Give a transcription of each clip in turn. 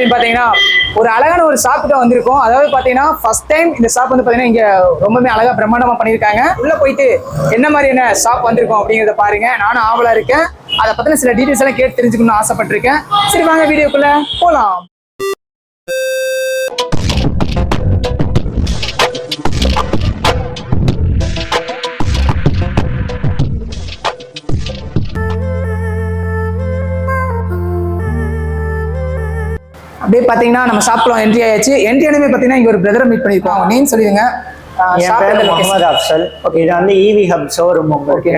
அப்படின்னு பாத்தீங்கன்னா ஒரு அழகான ஒரு ஷாப்புக்கு தான் வந்திருக்கோம். அதாவது பாத்தீங்கன்னா ஃபர்ஸ்ட் டைம் இந்த ஷாப் வந்து பாத்தீங்கன்னா இங்க ரொம்பவே அழகா பிரம்மாண்டமா பண்ணிருக்காங்க. உள்ள போயிட்டு என்ன மாதிரியான ஷாப் வந்திருக்கோம் அப்படிங்கறத பாருங்க. நானும் ஆவலா இருக்கேன். அதை பத்தின சில டீடைல்ஸ் எல்லாம் கேட்டு தெரிஞ்சுக்கணும்னு ஆசைப்பட்டிருக்கேன். சரி வாங்க வீடியோக்குள்ள போலாம். அப்படியே பாத்தீங்கன்னா நம்ம ஷாப்ல என்ட்ரி ஆயாச்சு. என்ட்ரி ஆனமே பாத்தீங்கன்னா இங்க ஒரு பிரதரை மீட் பண்ணிருக்கோம். நேம் சொல்லிடுங்க. என் பேர் முகமது அப்சல். இது வந்து ஈவி ஹப் ஷோரூம். உங்களுக்கு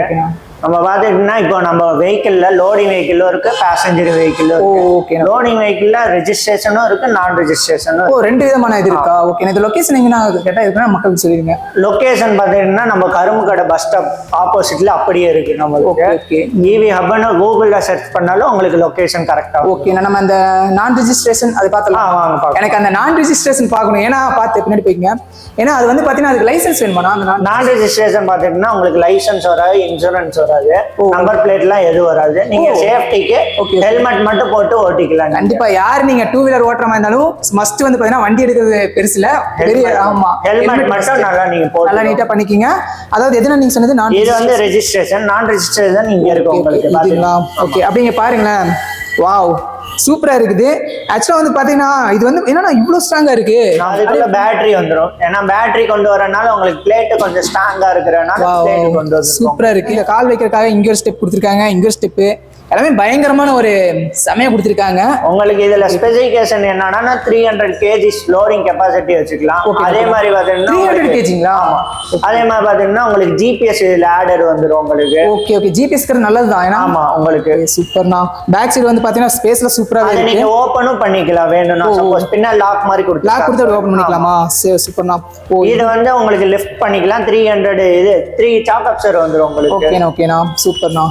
நம்ம பார்த்துக்கிட்டோம்னா இப்போ நம்ம வெஹிக்கிள்ல லோடிங் வெஹிக்கிளும் இருக்கு, பேசஞ்சர் வெஹிக்கிளும் இருக்கு. லோடிங் வெஹிக்கிள்ல ரெஜிஸ்ட்ரேஷனும் இருக்கு, நான் ரெஜிஸ்ட்ரேஷனும். ரெண்டு விதமான இது இருக்கா? ஓகே. இந்த லொகேஷன் எங்கன்னா கேட்டா இருக்குன்னா மக்களுக்கு சொல்லிடுங்க. லொகேஷன் பார்த்தீங்கன்னா நம்ம கரும்புக்கடை பஸ் ஸ்டாப் ஆப்போசிட்ல அப்படியே இருக்கு. நம்மளுக்கு ஈவி ஹப்னு கூகுள்ல சர்ச் பண்ணாலும் உங்களுக்கு லொகேஷன் கரெக்டா. ஓகே. நம்ம அந்த நான் ரெஜிஸ்ட்ரேஷன் அதை பார்த்தலாம். எனக்கு அந்த நான் ரெஜிஸ்ட்ரேஷன் பார்க்கணும். ஏன்னா பார்த்து பின்னாடி போய்ங்க. ஏன்னா அது வந்து பாத்தீங்கன்னா அதுக்கு லைசன்ஸ் வேணுமா? நான் ரெஜிஸ்ட்ரேஷன் பார்த்துக்கிட்டீங்கன்னா உங்களுக்கு லைசன்ஸ் வராது, இன்சூரன்ஸ் வராது, நம்பர் பிளேட் எல்லாம் எதுவும் வராது. நீங்க சேஃப்டிக்கு ஹெல்மெட் மட்டும் போட்டு ஓட்டிக்கலாம். கண்டிப்பா யார் நீங்க டூ வீலர் ஓட்டுற மாதிரி இருந்தாலும் மஸ்ட் வந்து பாத்தீங்கன்னா வண்டி எடுக்கிறது பெருசுல பெரிய. ஆமா, ஹெல்மெட் மட்டும் நல்லா நீங்க போட்டு நல்லா நீட்டா பண்ணிக்கீங்க. அதாவது எதுனா நீங்க சொன்னது நான் இது வந்து ரெஜிஸ்ட்ரேஷன். நான் ரெஜிஸ்ட்ரேஷன் இங்க இருக்கு உங்களுக்கு. ஓகே. அப்படிங்க பாருங்களேன். வாவ், சூப்பரா இருக்குது. ஆக்சுவலா வந்து பாத்தீங்கன்னா இது வந்து என்னன்னா இவ்வளவு ஸ்ட்ராங்கா இருக்கு. அதுக்குள்ள பேட்டரி வந்துரும். ஏன்னா பேட்டரி கொண்டு வரனால உங்களுக்கு பிளேட் கொஞ்சம் ஸ்ட்ராங்கா இருக்கிறனால பிளேட் கொண்டு வந்து சூப்பரா இருக்கு. இந்த கால் வைக்கிறதுக்காக இங்க ஒரு ஸ்டெப் கொடுத்திருக்காங்க, இங்க ஒரு ஸ்டெப். எல்லாமே பயங்கரமான ஒரு சமய கொடுத்திருக்காங்க. உங்களுக்கு இதுல ஸ்பெசிபிகேஷன் என்னன்னா 300 kg லோடிங் கெபாசிட்டி வச்சுக்கலாம். அதே மாதிரி பாத்தீங்கன்னா 300 kgங்களா? அதே மாதிரி பாத்தீங்கன்னா உங்களுக்கு ஜிபிஎஸ் இதுல ஆடர் வந்துரும் உங்களுக்கு. Okay okay. ஜிபிஎஸ் நல்லதுதான். ஆமா, உங்களுக்கு சூப்பர்னா. பேக் சைடு வந்து பாத்தீங்கன்னா ஸ்பேஸ்ல சூப்பரா இருக்கு. நீங்க ஓபனும் பண்ணிக்கலாம் வேணும்னா. சப்போஸ் பின்ன லாக் மாதிரி கொடுத்து லாக் கொடுத்து ஓபன் பண்ணிக்கலாமா? சூப்பர்னா. இது வந்து உங்களுக்கு லிஃப்ட் பண்ணிக்கலாம். 300 இது 3 சாக் அப்சர் வந்துரும் உங்களுக்கு. ஓகேனா ஓகேனா சூப்பர்னா.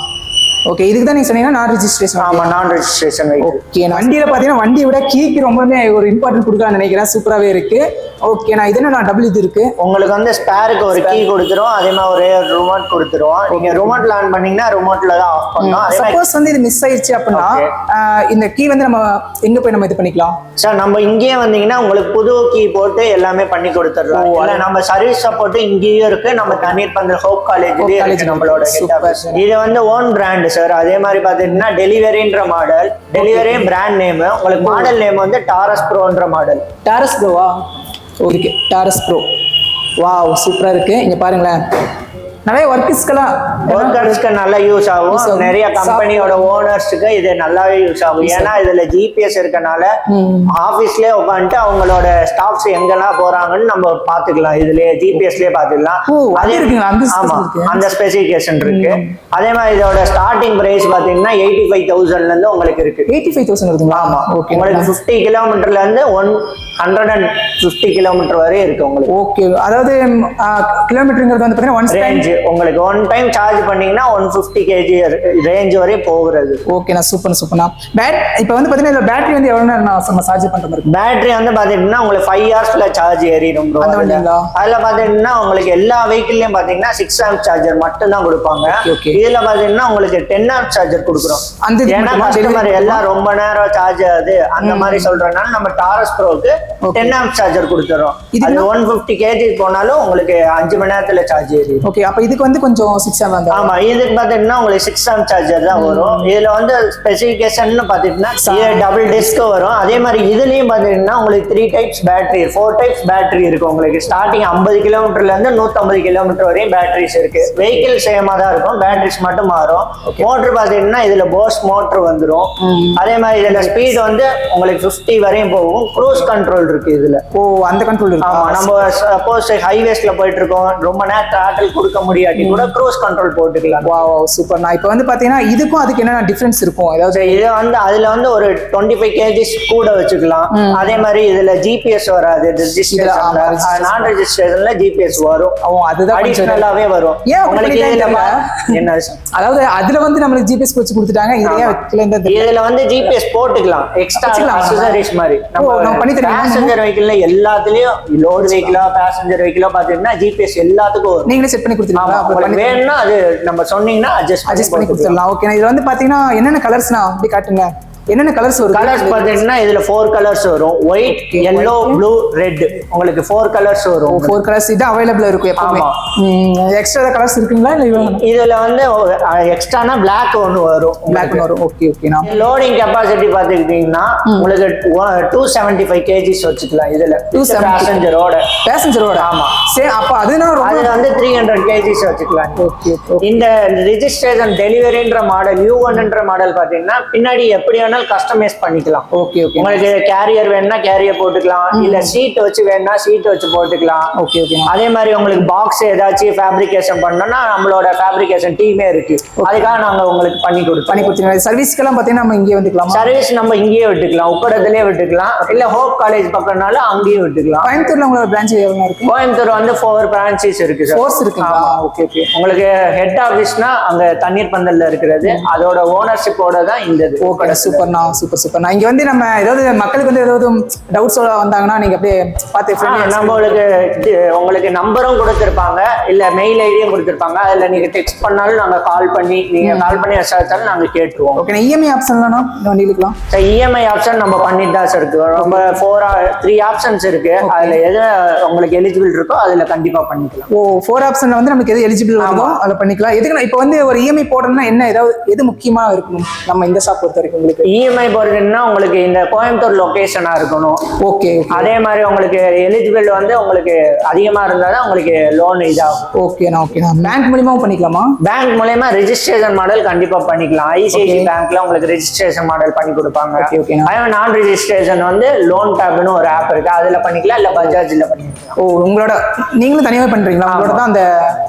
ஓகே. இதுக்கு தான் நீங்க சொன்னீங்கன்னா நான் ரெஜிஸ்ட்ரேஷன். ஆமா, நான் ரெஜிஸ்ட்ரேஷன். ஓகே. வண்டியில பாத்தீங்கன்னா வண்டியை விட கீக்கு ரொம்பவே ஒரு இம்பார்ட்டன்ட் கொடுக்கலாம்னு நினைக்கிறேன். சூப்பராவே இருக்கு. ஓகே. நான் இது என்ன டபுள் இது இருக்கு. உங்களுக்கு வந்து ஸ்பேருக்கு ஒரு கீ கொடுத்துரும். அதே மாதிரி ஒரு ரிமோட் கொடுத்துருவோம். நீங்க ரிமோட்ல ஆன் பண்ணீங்கன்னா ரிமோட்ல தான் ஆஃப் பண்ணணும். சப்போஸ் வந்து இது மிஸ் ஆயிடுச்சு அப்படின்னா இந்த கீ வந்து நம்ம எங்க போய் நம்ம இது பண்ணிக்கலாம்? சார் நம்ம இங்கேயே வந்தீங்கன்னா உங்களுக்கு புது கீ போட்டு எல்லாமே பண்ணி கொடுத்துடலாம். இல்ல நம்ம சர்வீஸ் சப்போர்ட் இங்கேயும் இருக்கு. நம்ம தண்ணீர் பந்தல் ஹோப் காலேஜ்லயே இருக்கு நம்மளோட. இது வந்து ஓன் பிராண்ட் சார். அதே மாதிரி பாத்தீங்கன்னா டெலிவரின்ற மாடல். Delivery brand name. உங்களுக்கு மாடல் நேம் வந்து டாரஸ் ப்ரோன்ற மாடல். டாரஸ் ப்ரோவா? ஓகே. Taurus pro. வாவ், சூப்பரா இருக்கு. இங்க பாருங்களேன். நிறைய ஒர்க்கர்ஸ்க்கு நல்லா யூஸ் ஆகும். நிறைய கம்பெனியோட ஓனர்ஸ்க்கு இது நல்லாவே யூஸ் ஆகும். ஏன்னா இதுல ஜிபிஎஸ் இருக்கனால ஆபீஸ்லயே உட்காந்துட்டு அவங்களோட ஸ்டாஃப்ஸ் எங்கெல்லாம் போறாங்கன்னு நம்ம பாத்துக்கலாம். இதுலயே ஜிபிஎஸ்லயே பாத்துக்கலாம். அதே ஆமா, அந்த ஸ்பெசிபிகேஷன் இருக்கு. அதே மாதிரி இதோட ஸ்டார்டிங் பிரைஸ் பாத்தீங்கன்னா 85,000ல இருந்து உங்களுக்கு இருக்கு. 85,000 இருக்குங்களா? ஆமா. உங்களுக்கு 50 கிலோமீட்டர்ல இருந்து 150 கிலோமீட்டர் வரை இருக்கு உங்களுக்கு. ஓகே. அதாவது கிலோமீட்டருங்கிறது வந்து பாத்தீங்கன்னா ஒன் ரேஞ்ச் உங்களுக்கு ஒன் டைம் சார்ஜ் பண்ணீங்கன்னா 150 kg ரேஞ்ச் வரை போகிறது. ஓகே. நான் சூப்பர்னா. இப்போ வந்து பாத்தீங்கன்னா பேட்டரி வந்து எவ்வளவு நேரம் நம்ம சார்ஜ் பண்ற மாதிரி? பேட்டரி வந்து பாத்தீங்கன்னா உங்களுக்கு 5 ஹவர்ஸ்ல சார்ஜ் ஏறிடும். அதுல பாத்தீங்கன்னா உங்களுக்கு எல்லா வெஹிக்கிள்லயும் பாத்தீங்கன்னா 6 ஆம்ப் சார்ஜர் மட்டும் தான் கொடுப்பாங்க. இதுல பாத்தீங்கன்னா உங்களுக்கு 10 ஆம்ப் சார்ஜர் கொடுக்குறோம். ஏன்னா கஸ்டமர் எல்லாம் ரொம்ப நேரம் சார்ஜ் ஆகுது அந்த மாதிரி சொல்றதுனால நம்ம டாரஸ் ப்ரோக்கு 10 ஆம்ப் சார்ஜர் கொடுத்துறோம். அது 150 kg போனாலும் உங்களுக்கு 5 மணி நேரத்துல சார்ஜ் ஏறிடும். ஓகே. அப்ப இதுக்கு வந்து கொஞ்சம் 6 ஆம்ப் வந்து. ஆமா, இதுக்கு பாத்தீங்கன்னா உங்களுக்கு 6 ஆம்ப் சார்ஜர் தான் வரும். இதுல வந்து ஸ்பெசிபிகேஷன் பாத்தீங்கன்னா டபுள் டிஸ்க் வரும். அதே மாதிரி இதுலயும் பாத்தீங்கன்னா உங்களுக்கு 3 டைப்ஸ் பேட்டரி, 4 டைப்ஸ் பேட்டரி இருக்கு. உங்களுக்கு ஸ்டார்டிங் 50 கிலோமீட்டர்ல இருந்து 150 கிலோமீட்டர் வரையும் பேட்டரிஸ் இருக்கு. வெஹிக்கிள் சேமா தான் இருக்கும், பேட்டரிஸ் மட்டும் மாறும். மோட்டர் பாத்தீங்கன்னா இதுல போஸ் மோட்டர் வந்துடும். அதே மாதிரி இதுல ஸ்பீட் வந்து உங்களுக்கு 50 வரையும் போகும். க்ரூஸ் கண்ட்ரோல் இருக்கு இதுல. அந்த கண்ட்ரோல் இருக்கு. ஆமா, நம்ம சப்போஸ் ஹைவேஸ்ல போயிட்டு இருக்கோம், ரொம்ப நேரம் ட்ராவல் கொடுக்க முடியாட்டி கூட க்ரூஸ் கண்ட்ரோல் போட்டுக்கலாம். Wow, super. நான் இப்போ வந்து பாத்தீங்கன்னா இதுக்கும் அதுக்கு என்ன டிஃபரன்ஸ் இருக்கும்? அதாவது இது வந்து அதுல வந்து ஒரு 25 kg கூட வச்சுக்கலாம். அதே மாதிரி இதுல ஜிபிஎஸ் வராது. நான் ரெஜிஸ்ட்ரேஷன்ல ஜிபிஎஸ் வரும். அதுதான் அடிஷனலாவே வரும். உங்களுக்கு என்ன அதாவது அதுல வந்து நம்மளுக்கு ஜிபிஎஸ் வச்சு கொடுத்துட்டாங்க. இதுல வந்து ஜிபிஎஸ் போட்டுக்கலாம் எக்ஸ்ட்ரா அக்சஸரீஸ் மாதிரி. நம்ம பண்ணி தரேன். பேசஞ்சர் வெஹிக்கிள்ல எல்லாத்துலயும் லோடு வெஹிக்கிளா பேசஞ்சர் வெஹிக்கிளா பாத்தீங்கன்னா ஜிபிஎஸ் எல்லாத்துக்கும் வரும். நீங்களே செட் பண்ணி கொடுத்துருக்கீங்களா? வேணும்னா அது நம்ம சொன்னீங்கன்னா அட்ஜஸ்ட் பண்ணி கொடுத்துடலாம். ஓகே. இதுல வந்து பாத்தீங்கன்னா என்னென்ன கலர்ஸ்னா அப்படி காட்டுங்க. என்னென்ன கலர்ஸ் வரும்? கலர்ஸ் பாத்தீங்கன்னா இதுல 4 கலர்ஸ் வரும். White, yellow, blue, red. உங்களுக்கு 4 கலர்ஸ் வரும். 4 கலர்ஸ் இது அவைலபிள் இருக்கும் எப்பவுமே. எக்ஸ்ட்ரா கலர்ஸ் இருக்குங்களா இல்ல இதுல வந்து எக்ஸ்ட்ரானா Black ஒன்னு வரும். Black வரும். ஓகே ஓகேண்ணா. லோடிங் கெபாசிட்டி பாத்துக்கிட்டீங்கன்னா உங்களுக்கு 275 kgs வச்சுக்கலாம். இதுல பேசஞ்சரோட ஆமா சரி. அப்ப அது வந்து 300 kgs வச்சுக்கலாம். ஓகே. இந்த ரிஜிஸ்ட்ரேஷன் டெலிவரின்ற மாடல் U1ன்ற மாடல் பாத்தீங்கன்னா பின்னாடி எப்படி வேணாலும் கஸ்டமைஸ் பண்ணிக்கலாம். ஓகே. உங்களுக்கு கேரியர் வேணும்னா கேரியர் போட்டுக்கலாம், இல்ல சீட் வச்சு வேணும்னா சீட் வச்சு போட்டுக்கலாம். ஓகே. அதே மாதிரி உங்களுக்கு பாக்ஸ் ஏதாச்சும் ஃபேப்ரிகேஷன் பண்ணோம்னா நம்மளோட ஃபேப்ரிகேஷன் டீமே இருக்கு, அதுக்காக நாங்க உங்களுக்கு பண்ணி கொடுத்துருவோம். சர்வீஸ்க்கெல்லாம் பாத்தீங்கன்னா நம்ம இங்கே வந்துக்கலாம். சர்வீஸ் நம்ம இங்கேயே விட்டுக்கலாம், உக்கடத்திலே விட்டுக்கலாம், இல்ல ஹோப் காலேஜ் பக்கம்னால அங்கேயும் விட்டுக்கலாம். கோயம்புத்தூர்ல உங்களோட பிரான்ச் எவ்வளவு இருக்கு? கோயம்புத்தூர் வந்து 4 பிரான்ச்சஸ் இருக்கு சார். 4 இருக்குங்களா? ஓகே. உங்களுக்கு ஹெட் ஆபீஸ்னா அங்க தண்ணீர் பந்தல்ல இருக்கிறது, அதோட ஓனர்ஷிப்போட தான் இந்த இது. ஓகே. சூப்பர்ண்ணா, சூப்பர். இங்க வந்து நம்ம ஏதாவது மக்களுக்கு வந்து ஏதாவது டவுட்ஸ் வந்தாங்கன்னா நீங்க அப்படியே பார்த்து உங்களுக்கு நம்பரும் கொடுத்திருப்பாங்க, இல்ல மெயில் ஐடியும் கொடுத்திருப்பாங்க. அதுல நீங்க டெக்ஸ்ட் பண்ணாலும் நாங்க கால் பண்ணி விசாரிச்சாலும் நாங்க கேட்டுருவோம். ஓகே. இஎம்ஐ ஆப்ஷன்லாம் வண்டியிலுக்கலாம் இஎம்ஐ ஆப்ஷன் நம்ம பண்ணிட்டு தான் சார் இருக்கு. ரொம்ப 3 ஆப்ஷன்ஸ் இருக்கு. அதுல எது உங்களுக்கு எலிஜிபிள் இருக்கோ அதுல கண்டிப்பா பண்ணிக்கலாம். 4 ஆப்ஷன்ல வந்து நமக்கு எது எலிஜிபிள் வருதோ அதுல பண்ணிக்கலாம். எதுக்கு இப்போ வந்து ஒரு இஎம்ஐ போடணும்னா என்ன ஏதாவது எது முக்கியமா இருக்கணும் நம்ம இந்த ஷாப் பொறுத்த வரைக்கும்? உங்களுக்கு இஎம்ஐ போடுறதுன்னா உங்களுக்கு இந்த கோயம்புத்தூர் லொகேஷனா இருக்கணும். ஓகே. அதே மாதிரி உங்களுக்கு எலிஜிபிள் வந்து உங்களுக்கு அதிகமா இருந்தாதான் உங்களுக்கு லோன் இதாகும். ஓகேண்ணா. பேங்க் மூலியமாவும் பண்ணிக்கலாமா? பேங்க் மூலமா ரெஜிஸ்ட்ரேஷன் மாடல் கண்டிப்பா பண்ணிக்கலாம். ஐசிஐசி பேங்க்ல உங்களுக்கு ரெஜிஸ்ட்ரேஷன் மாடல் பண்ணி கொடுப்பாங்க. அதே நான் ரெஜிஸ்ட்ரேஷன் வந்து லோன் டேப்னு ஒரு ஆப் இருக்கு, அதுல பண்ணிக்கலாம், இல்ல பஜாஜ்ல பண்ணிக்கலாம். உங்களோட நீங்களும் தனியாவே பண்றீங்களா? உங்களோட தான் அந்த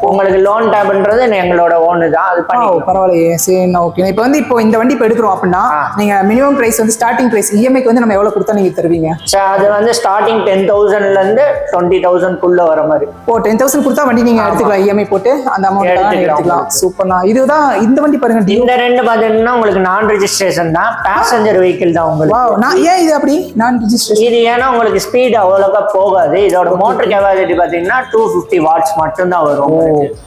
உங்களுக்கு லோன் டேப்ன்றது எங்களோட ஓன் தான், அது பண்ணி. பரவாயில்லையே. சரி. ஓகே. இப்போ இந்த வண்டி எடுக்கிறோம் அப்படின்னா நீங்க மினிமம் பிரைஸ் வந்து ஸ்டார்டிங் பிரைஸ் இஎம்ஐக்கு வந்து நம்ம எவ்வளவு கொடுத்தா நீங்க தருவீங்க? அது வந்து ஸ்டார்டிங் 10,000ல இருந்து 20,000 குள்ள வர மாதிரி. 10,000 கொடுத்தா வண்டி நீங்க எடுத்துக்கலாம், இஎம்ஐ போட்டு அந்த அமௌண்ட் எடுத்துக்கலாம். சூப்பர்ண்ணா. இதுதான் இந்த வண்டி பாருங்க. இந்த ரெண்டு பாத்தீங்கன்னா உங்களுக்கு நான் ரெஜிஸ்ட்ரேஷன் தான், பேசஞ்சர் வெஹிக்கிள் தான் உங்களுக்கு. ஏன் இது அப்படி நான் ரெஜிஸ்ட்ரேஷன்? இது ஏன்னா உங்களுக்கு ஸ்பீட் அவ்வளோக்கா போகாது. இதோட மோட்டர் கெபாசிட்டி பாத்தீங்கன்னா 250 வாட்ஸ் மட்டும் தான் வரும்.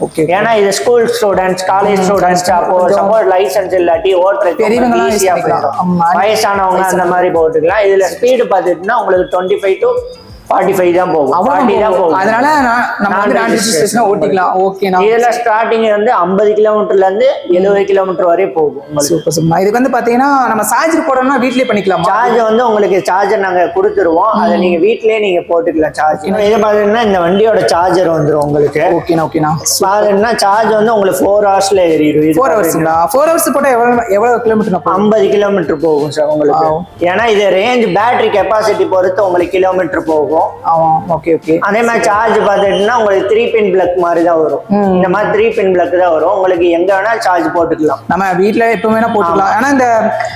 ஓகே. ஏன்னா இது ஸ்கூல் ஸ்டூடெண்ட்ஸ், காலேஜ் ஸ்டூடெண்ட்ஸ், அப்போ சப்போஸ் லைசன்ஸ் இல்லாட்டி ஓட்டுறது ஈஸியா போயிடும். வயசானவங்க அந்த மாதிரி போட்டுக்கலாம். இதுல ஸ்பீடு பாத்துட்டுன்னா உங்களுக்கு 25 to 45 தான் போகும். அதனால நம்ம வந்து நான் ரெஜிஸ்ட்ரேஷன் ஓட்டிக்கலாம். ஓகே. இதுல ஸ்டார்டிங் வந்து 50 கிலோமீட்டர்ல இருந்து 70 கிலோமீட்டர் வரை போகும். சூப்பர். இதுக்கு வந்து பாத்தீங்கன்னா நம்ம சார்ஜர் போடணும்னா வீட்லயே பண்ணிக்கலாம். சார்ஜ் வந்து உங்களுக்கு சார்ஜர் நாங்க கொடுத்துருவோம், அதை நீங்க வீட்லயே நீங்க போட்டுக்கலாம் சார்ஜ். இது பாத்தீங்கன்னா இந்த வண்டியோட சார்ஜர் வந்துரும் உங்களுக்கு. ஓகேண்ணா. பாத்தீங்கன்னா சார்ஜ் வந்து உங்களுக்கு 4 ஹவர்ஸ்ல ஏறிடும். 4 ஹவர்ஸ்ங்களா? 4 ஹவர்ஸ் போட்டா எவ்வளவு கிலோமீட்டர்? 50 கிலோமீட்டர் போகும் சார் உங்களுக்கு. ஏன்னா இது ரேஞ்ச் பேட்டரி கெபாசிட்டி பொறுத்து உங்களுக்கு கிலோமீட்டர் போகும். ஓகே. அதே மாதிரி சார்ஜ் பாத்துட்டீங்கன்னா உங்களுக்கு 3 பின் பிளக் மாதிரி தான் வரும். இந்த மாதிரி 3 பின் பிளக் தான் வரும். உங்களுக்கு எங்க வேணா சார்ஜ் போட்டுக்கலாம். நம்ம வீட்ல எப்ப வேணா போட்டுக்கலாம். ஆனா இந்த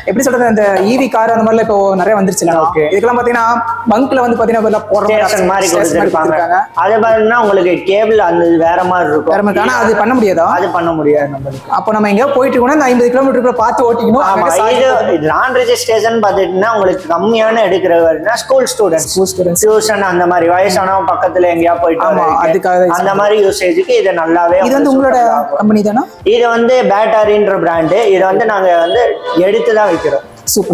எப்படி சொல்றது, இந்த ஈவி கார் அந்த மாதிரி இப்போ நிறைய வந்துருச்சுல, இதுக்கெல்லாம் பாத்தீங்கன்னா பங்க்ல வந்து பாத்தீங்கன்னா ஸ்டேஷன் மாதிரி கொடுத்திருப்பாங்க. அதே பாத்தீங்கன்னா உங்களுக்கு கேபிள் அந்த வேற மாதிரி இருக்கும். ஆனா அது பண்ண முடியாதா? அது பண்ண முடியாது நம்மளுக்கு. அப்போ நம்ம எங்க போயிட்டு கூட இந்த 50 கிலோமீட்டர் பார்த்து ஓட்டிக்கணும். இது நான் ரெஜிஸ்ட்ரேஷன் பாத்துட்டீங்கன்னா உங்களுக்கு கம்மியான எடுக்கிறவர்னா ஸ்கூல் ஸ்டூடெண்ட்ஸ், டியூஷன் அந்த மாதிரி வயசானவங்க பக்கத்துல எங்கேயா போயிட்டு அந்த மாதிரி யூசேஜுக்கு இது நல்லாவே. இது வந்து உங்களோட கம்பெனி தானா? இது வந்து பேட்டரின்ற பிராண்டு. இதை வந்து நாங்க வந்து எடுத்துதான் வைக்கிறோம்.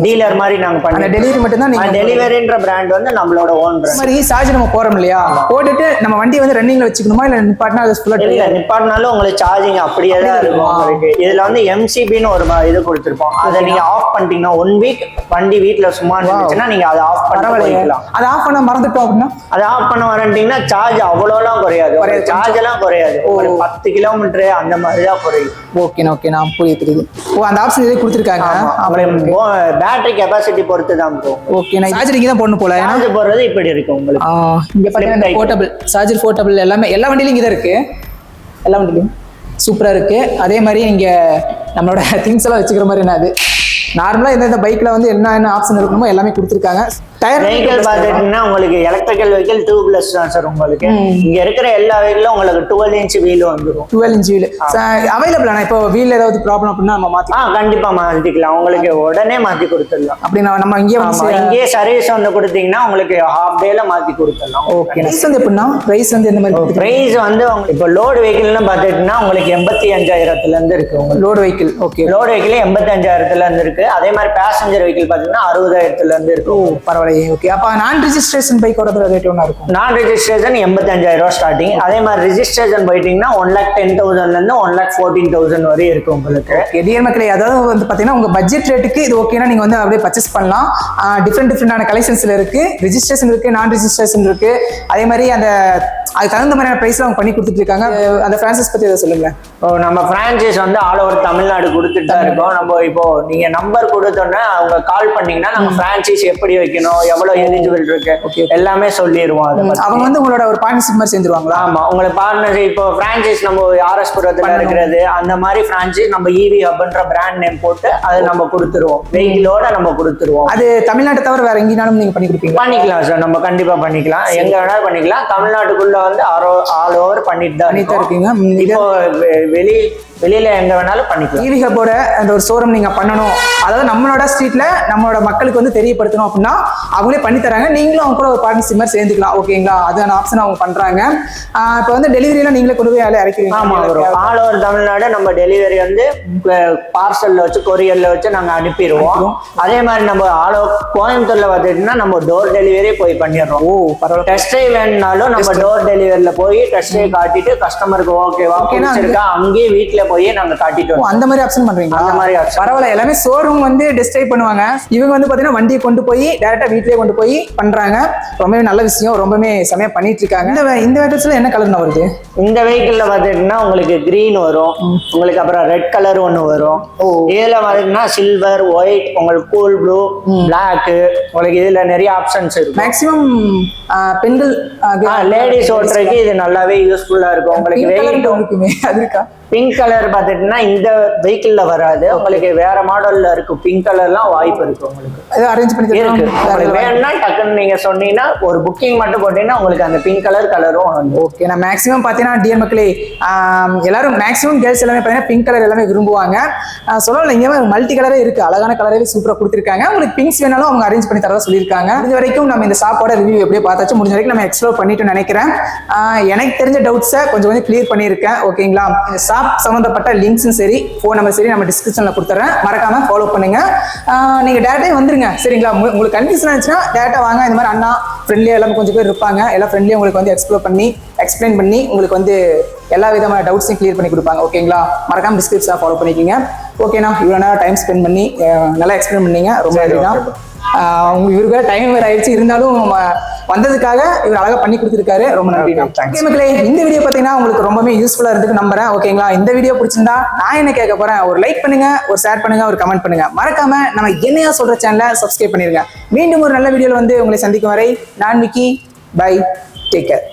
டீலர் மாதிரி நாங்க பண்ணி டெலிவரி மட்டும் தான். நீங்க டெலிவரின்ற பிராண்ட் வந்து நம்மளோட ஓன் பிராண்ட். மாதிரி சார்ஜ் நம்ம போறோம் இல்லையா, போட்டுட்டு நம்ம வண்டி வந்து ரன்னிங்ல வச்சுக்கணுமா இல்ல நிப்பாட்டினா அது ஃபுல்லா? இல்ல, நிப்பாட்டினாலும் உங்களுக்கு சார்ஜிங் அப்படியே தான் இருக்கும் உங்களுக்கு. இதுல வந்து MCBன்னு ஒரு இது கொடுத்திருப்போம். அதை நீங்க ஆஃப் பண்ணிட்டீங்கன்னா 1 வீக் வண்டி வீட்ல சும்மா இருந்துச்சுன்னா நீங்க அதை ஆஃப் பண்ணிக்கலாம். அதை ஆஃப் பண்ண மறந்துட்டோம் அப்படின்னா அதை ஆஃப் பண்ண வரட்டீங்கன்னா சார்ஜ் அவ்வளோலாம் குறையாது. சார்ஜ் எல்லாம் குறையாது. ஒரு 10 கிலோமீட்டர் அந்த மாதிரி தான் குறையும். ஓகே. நான் புரியுது. அந்த ஆப்ஷன் இதே கொடுத்துருக்காங்க. பேட்டரி கெபாசிட்டி பொறுத்து தான் ப்ரோ. ஓகே. நான் சார்ஜர் இங்க தான் போடணும் போல. சார்ஜ் போடுறது இப்படி இருக்கு உங்களுக்கு. இங்க பாத்தீங்கன்னா போர்ட்டபிள் சார்ஜர், போர்ட்டபிள் எல்லாமே எல்லா வண்டியிலும் இங்க தான் இருக்கு. எல்லா வண்டியிலும் சூப்பரா இருக்கு. அதே மாதிரி இங்க நம்மளோட திங்ஸ் எல்லாம் வச்சுக்கிற மாதிரி என்ன அது நார்மலா இந்த பைக்ல வந்து என்ன ஆப்ஷன் இருக்கணுமோ எல்லாமே கொடுத்துருக்காங்க. டயர் வெஹிக்கிள் பார்த்துட்டீங்கன்னா உங்களுக்கு எலக்ட்ரிக்கல் வெஹிக்கிள் 2+ தான் சார் உங்களுக்கு. இங்க இருக்கிற எல்லா வெஹிக்கிளும் உங்களுக்கு 12 இன்ச் வீல் வந்துடும். 12 இன்ச் வீல் அவைலபிள் ஆனா இப்போ வீல் ஏதாவது ப்ராப்ளம் அப்படின்னா நம்ம மாத்திக்கலாம். கண்டிப்பா மாத்திக்கலாம், உங்களுக்கு உடனே மாத்தி கொடுத்துடலாம். அப்படின்னா நம்ம இங்கேயே சர்வீஸ் வந்து கொடுத்தீங்கன்னா உங்களுக்கு ஹாஃப் டேல மாத்தி கொடுத்துடலாம். ஓகே. பிரைஸ் வந்து எப்படின்னா பிரைஸ் வந்து எந்த மாதிரி? பிரைஸ் வந்து இப்போ லோடு வெஹிக்கிள்னு பார்த்துட்டீங்கன்னா உங்களுக்கு 85,000 இருந்து இருக்கு. Load vehicle okay. Load vehicle 85,000 இருந்து இருக்கு. அதே மாதிரி பேசஞ்சர் வெஹிக்கிள் பார்த்தீங்கன்னா 60,000 இருந்து இருக்கு. பரவாயில்லை. ஓகே. அப்ப நான் ரெஜிஸ்ட்ரேஷன் பைக்கோட ரேட் ஒண்ணா இருக்கும். நான் ரெஜிஸ்ட்ரேஷன் 85,000 ஸ்டார்டிங். அதே மாதிரி ரெஜிஸ்ட்ரேஷன் போயிட்டீங்கன்னா 1,10,000 இருந்து 1,14,000 வரை இருக்கு உங்களுக்கு. டியர் மக்களே, அதாவது வந்து பாத்தீங்கன்னா உங்க பட்ஜெட் ரேட்டுக்கு இது ஓகேனா நீங்க வந்து அப்படியே பர்ச்சேஸ் பண்ணலாம். டிஃப்ரெண்டான கலெக்ஷன்ஸ்ல இருக்கு, ரெஜிஸ்ட்ரேஷன் இருக்கு, நான் ரெஜிஸ்ட்ரேஷன் இருக்கு. அதே மாதிரி அந்த அதுக்கு தகுந்த மாதிரியான பிரைஸ்ல அவங்க பண்ணி கொடுத்துட்டு இருக்காங்க. அந்த பிரான்சைஸ் பத்தி ஏதாவது சொல்லுங்க. நம்ம பிரான்சைஸ் வந்து ஆல் ஓவர் தமிழ்நாடு கொடுத்துட்டு தான் இருக்கோம். நம்ம இப்போ நீங்க நம்பர் கொடுத்தோன்னா அவங்க கால் பண்ணீங்கன்னா நம்ம பிரான்சைஸ் எப்படி வைக்கணும், எவ்வளவு எலிஜிபிள் இருக்கு எல்லாமே சொல்லிடுவோம். அவங்க வந்து உங்களோட ஒரு பார்ட்னர்ஷிப் மாதிரி செஞ்சிருவாங்களா? ஆமா, உங்களுக்கு பார்ட்னர்ஷிப் இப்போ பிரான்சைஸ் நம்ம ஆர்எஸ் புரத்துல இருக்கிறது அந்த மாதிரி பிரான்சைஸ் நம்ம ஈவி ஹப்ன்ற பிராண்ட் நேம் போட்டு அது நம்ம கொடுத்துருவோம். வெஹிக்கிளோட நம்ம கொடுத்துருவோம். அது தமிழ்நாட்டை தவிர வேற எங்கேனாலும் நீங்க பண்ணி கொடுப்பீங்க? பண்ணிக்கலாம் சார், நம்ம கண்டிப்பா பண்ணிக்கலாம். எங்க வேணாலும் பண்ணிக்கலாம். தமிழ்நாட்டுக்குள்ள வந்து ஆல் ஓவர் பண்ணிட்டு தான் இருக்கீங்க. இப்போ வெளியில எங்க வேணாலும் பண்ணிக்கலாம். ஈவி ஹப்போட அந்த ஒரு ஷோரூம் நீங்க பண்ணணும், அதாவது நம்மளோட ஸ்ட்ரீட்ல நம்மளோட மக்களுக்கு வந்து தெரியப்படுத்தணும் அப்படின்னா அவங்களே பண்ணி தராங்க. நீங்களும் அவங்க கூட ஒரு பார்ட்னர்ஷிப் மாதிரி சேர்ந்துக்கலாம். ஓகேங்களா? அதுக்கான ஆப்ஷன் அவங்க பண்றாங்க. இப்போ வந்து டெலிவரிலாம் நீங்களே கொண்டு போய் இறக்கிறீங்க? ஆமா, ஆல் ஓவர் தமிழ்நாடு நம்ம டெலிவரி வந்து பார்சல்ல வச்சு கொரியர்ல வச்சு நாங்க அனுப்பிடுவோம். அதே மாதிரி நம்ம ஆல் ஓவர் கோயம்புத்தூர்ல வந்துட்டுன்னா நம்ம டோர் டெலிவரி போய் பண்ணிடுறோம். ஓ பரவாயில்ல. டெஸ்ட் ட்ரைவ் வேணும்னாலும் நம்ம டோர் டெலிவரியில போய் டெஸ்ட் ட்ரைவ் காட்டிட்டு கஸ்டமருக்கு ஓகேவா பிடிச்சிருக்கா அங்கேயே வீட்டுல போய் நாங்க காட்டிட்டு அந்த மாதிரி ஆப்ஷன் பண்றீங்க? அந்த மாதிரி பரவாயில்ல. எல்லாமே ஷோரூம் வந்து டெஸ்ட் ட்ரைவ் பண்ணுவாங்க. இவங்க வந்து பாத்தீங்கன்னா வண்டியை கொண்டு போய் டைரக்டா வீட்லயே கொண்டு போய் பண்றாங்க. ரொம்பவே நல்ல விஷயம், ரொம்பவே செமையா பண்ணிட்டு இருக்காங்க. இந்த வெஹிக்கிள்ஸ்ல என்ன கலர்னா வருது? இந்த வெஹிக்கிள்ல பாத்தீங்கன்னா உங்களுக்கு கிரீன் வரும், உங்களுக்கு அப்புறம் ரெட் கலர் ஒன்னு வரும். இதுல பாத்தீங்கன்னா சில்வர், ஒயிட், உங்களுக்கு கூல் ப்ளூ, பிளாக், உங்களுக்கு இதுல நிறைய ஆப்ஷன்ஸ் இருக்கு. மேக்ஸிமம் பெண்கள் லேடிஸ் ஓட்டுறதுக்கு இது நல்லாவே யூஸ்ஃபுல்லா இருக்கும். உங்களுக்கு அது இருக்கா? பிங்க் கலர் பார்த்துட்டுன்னா இந்த வெஹிக்கிள்ல வராது, உங்களுக்கு வேற மாடல்ல இருக்கு. பிங்க் கலர்லாம் வாய்ப்பு இருக்கு. உங்களுக்கு அரேஞ்ச் பண்ணி இருக்கு. உங்களுக்கு வேணும்னா டக்குன்னு நீங்க சொன்னீங்கன்னா ஒரு புக்கிங் மட்டும் போட்டீங்கன்னா உங்களுக்கு அந்த பிங்க் கலரும் வந்து ஓகே. நான் மேக்ஸிமம் பார்த்தீங்கன்னா டியர் மக்களே எல்லாரும் மேக்ஸிமம் கேர்ள்ஸ் எல்லாமே பார்த்தீங்கன்னா பிங்க் கலர் எல்லாமே விரும்புவாங்க. சொல்லல இங்கே மல்டி கலரே இருக்கு, அழகான கலரே சூப்பராக கொடுத்துருக்காங்க. உங்களுக்கு பிங்க்ஸ் வேணாலும் அவங்க அரேஞ்ச் பண்ணி தரதா சொல்லியிருக்காங்க. இது வரைக்கும் நம்ம இந்த ஷாப்போட ரிவ்யூ எப்படியே பார்த்தாச்சு. முடிஞ்ச வரைக்கும் நம்ம எக்ஸ்ப்ளோர் பண்ணிட்டு நினைக்கிறேன். எனக்கு தெரிஞ்ச டவுட்ஸை கொஞ்சம் கிளியர் பண்ணியிருக்கேன். ஓகேங்களா? சம்பந்தப்பட்ட லிங்க்ஸும் சரி, ஃபோன் நம்பர் சரி நம்ம டிஸ்கிரிப்ஷன்ல கொடுத்துறேன். மறக்காம ஃபாலோ பண்ணுங்க. நீங்க டேரக்டா வந்துருங்க. சரிங்களா? உங்களுக்கு கன்ஃபியூஷன் ஆச்சுன்னா டேரக்டா வாங்க. இந்த மாதிரி அண்ணா ஃப்ரெண்ட்லியா எல்லாமே கொஞ்சம் பேர் இருப்பாங்க. எல்லாம் ஃப்ரெண்ட்லியா உங்களுக்கு வந்து எக்ஸ்பிளைன் பண்ணி உங்களுக்கு வந்து எல்லா விதமான டவுட்ஸையும் கிளியர் பண்ணி கொடுப்பாங்க. ஓகேங்களா? மறக்காம டிஸ்கிரிப்ஷன் ஃபாலோ பண்ணிக்கோங்க. ஓகேண்ணா, இவ்வளோ நேரம் டைம் ஸ்பெண்ட் பண்ணி நல்லா எக்ஸ்பிளைன் பண்ணீங்க. ரொம்ப நன்றிண்ணா. இவருக்கு டைம் வேற ஆயிடுச்சு, இருந்தாலும் வந்ததுக்காக இவர் அழகா பண்ணி கொடுத்துருக்காரு. ரொம்ப நன்றி. மக்களே, இந்த வீடியோ பார்த்தீங்கன்னா உங்களுக்கு ரொம்பவே யூஸ்ஃபுல்லா இருக்கு நம்புறேன். ஓகேங்களா? இந்த வீடியோ பிடிச்சிருந்தா நான் என்ன கேட்க போறேன், ஒரு லைக் பண்ணுங்க, ஒரு ஷேர் பண்ணுங்க, ஒரு கமெண்ட் பண்ணுங்க. மறக்காம நம்ம என்னையா சொல்ற சேனலை சப்ஸ்கிரைப் பண்ணிருங்க. மீண்டும் ஒரு நல்ல வீடியோல வந்து உங்களை சந்திக்கும் வரை நான் விக்கி. By, take care.